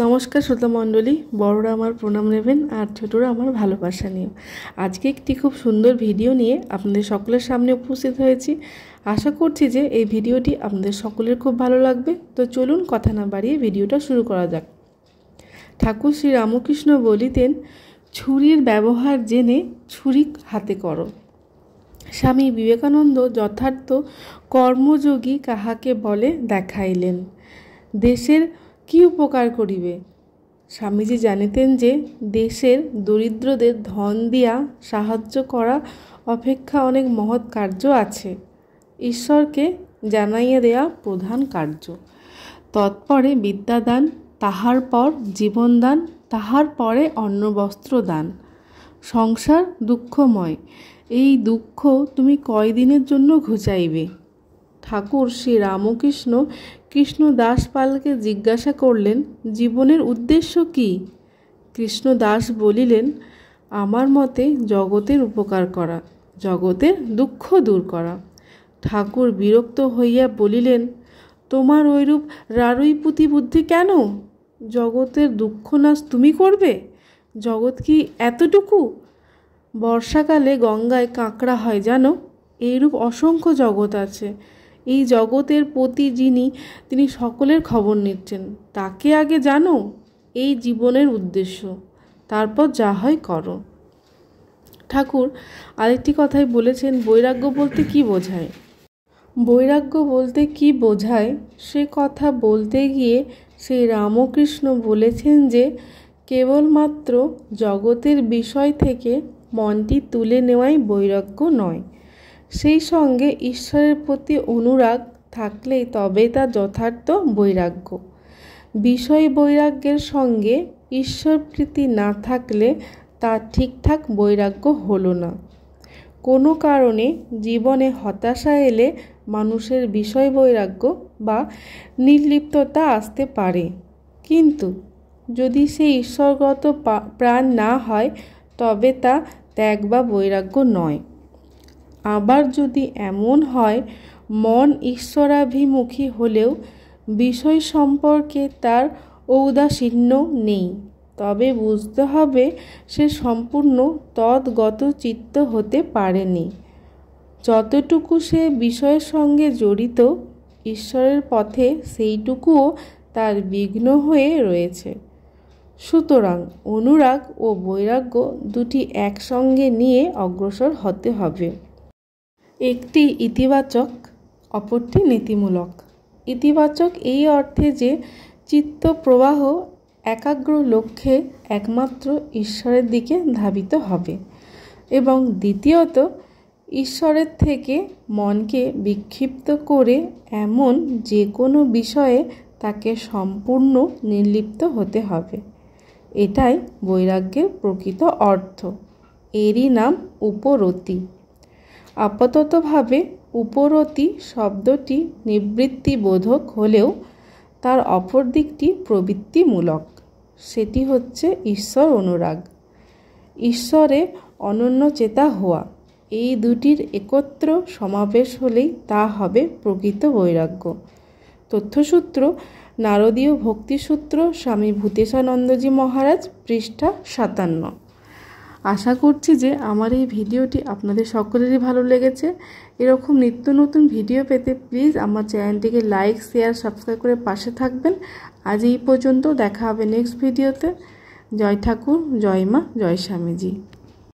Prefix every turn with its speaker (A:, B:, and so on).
A: নমস্কার শ্রোতা মণ্ডলী, বড়রা আমার প্রণাম নেবেন আর ছোটরা আমার ভালোবাসা নিও। আজকে একটি খুব সুন্দর ভিডিও নিয়ে আপনাদের সকলের সামনে উপস্থিত হয়েছি। আশা করছি যে এই ভিডিওটি আপনাদের সকলের খুব ভালো লাগবে। তো চলুন কথা না বাড়িয়ে ভিডিওটা শুরু করা যাক। ঠাকুর শ্রী রামকৃষ্ণ বলিতেন, ছুরির ব্যবহার জেনে ছুরি হাতে করো। স্বামী বিবেকানন্দ যথার্থ কর্মযোগী কাহাকে বলে দেখাইলেন। দেশের কি উপকার করিবে? স্বামীজি জানিতেন যে দেশের দরিদ্রদের ধন দিয়া সাহায্য করা অপেক্ষা অনেক মহৎ কার্য আছে। ঈশ্বরকে জানাইয়া দেয়া প্রধান কার্য। তৎপরে বিদ্যাদান, তাহার পর জীবনদান, তাহার পরে অন্নবস্ত্র দান। সংসার দুঃখময়, এই দুঃখ তুমি কয়দিনের জন্য ঘুচাইবে? ঠাকুর শ্রী রামকৃষ্ণ কৃষ্ণদাস পালকে জিজ্ঞাসা করলেন, জীবনের উদ্দেশ্য কি? কৃষ্ণদাস বলিলেন, আমার মতে জগতের উপকার করা, জগতের দুঃখ দূর করা। ঠাকুর বিরক্ত হইয়া বলিলেন, তোমার ওইরূপ রারুইপুতি বুদ্ধি কেন? জগতের দুঃখ নাশ তুমি করবে? জগৎ কি এতটুকু? বর্ষাকালে গঙ্গায় কাঁকড়া হয় জানো? এইরূপ অসংখ্য জগৎ আছে। এই জগতের প্রতি তিনি সকলের খবর নিচ্ছেন, তাকে আগে জানো। এই জীবনের উদ্দেশ্য, তারপর যা হয় করো। ঠাকুর আরেকটি কথাই বলেছেন, বৈরাগ্য বলতে কি বোঝায়? বৈরাগ্য বলতে কি বোঝায় সে কথা বলতে গিয়ে সেই রামকৃষ্ণ বলেছেন যে কেবলমাত্র জগতের বিষয় থেকে মনটি তুলে নেওয়াই বৈরাগ্য নয়, সেই সঙ্গে ঈশ্বরের প্রতি অনুরাগ থাকলেই তবে তা যথার্থ বৈরাগ্য। বিষয় বৈরাগ্যের সঙ্গে ঈশ্বর প্রীতি না থাকলে তা ঠিকঠাক বৈরাগ্য হলো না। কোনো কারণে জীবনে হতাশা এলে মানুষের বিষয় বৈরাগ্য বা নির্লিপ্ততা আসতে পারে, কিন্তু যদি সে ঈশ্বরগত প্রাণ না হয় তবে তা ত্যাগ বা বৈরাগ্য নয়। আবার যদি এমন হয় মন ঈশ্বরাভিমুখী হলেও বিষয় সম্পর্কে তার ঔদাসীন্য নেই, তবে বুঝতে হবে সে সম্পূর্ণ তদ্গত চিত্ত হতে পারেনি। যতটুকু সে বিষয়ের সঙ্গে জড়িত, ঈশ্বরের পথে সেইটুকুও তার বিঘ্ন হয়ে রয়েছে। সুতরাং অনুরাগ ও বৈরাগ্য দুটি একসঙ্গে নিয়ে অগ্রসর হতে হবে। একটি ইতিবাচক, অপরটি নীতিমূলক। ইতিবাচক এই অর্থে যে চিত্ত প্রবাহ একাগ্র লক্ষ্যে একমাত্র ঈশ্বরের দিকে ধাবিত হবে, এবং দ্বিতীয়ত ঈশ্বরের থেকে মনকে বিক্ষিপ্ত করে এমন যে কোনো বিষয়ে তাকে সম্পূর্ণ নির্লিপ্ত হতে হবে। এটাই বৈরাগ্যের প্রকৃত অর্থ। এরই নাম উপরতি। আপাততভাবে উপরতি শব্দটি নিবৃত্তিবোধক হলেও তার অপর দিকটি প্রবৃত্তিমূলক। সেটি হচ্ছে ঈশ্বর অনুরাগ, ঈশ্বরে অনন্যচেতা হওয়া। এই দুটির একত্র সমাবেশ হলেই তা হবে প্রকৃত বৈরাগ্য। তথ্যসূত্র নারদীয় ভক্তিসূত্র, স্বামী ভূতেশানন্দজি মহারাজ, পৃষ্ঠা 57। আশা করছি যে আমার এই ভিডিওটি আপনাদের সকলেরই ভালো লেগেছে। এরকম নিত্য নতুন ভিডিও পেতে প্লিজ আমার চ্যানেলটিকে লাইক, শেয়ার, সাবস্ক্রাইব করে পাশে থাকবেন। আজ এই পর্যন্ত, দেখা হবে নেক্সট ভিডিওতে। জয় ঠাকুর, জয় মা, জয় স্বামীজি।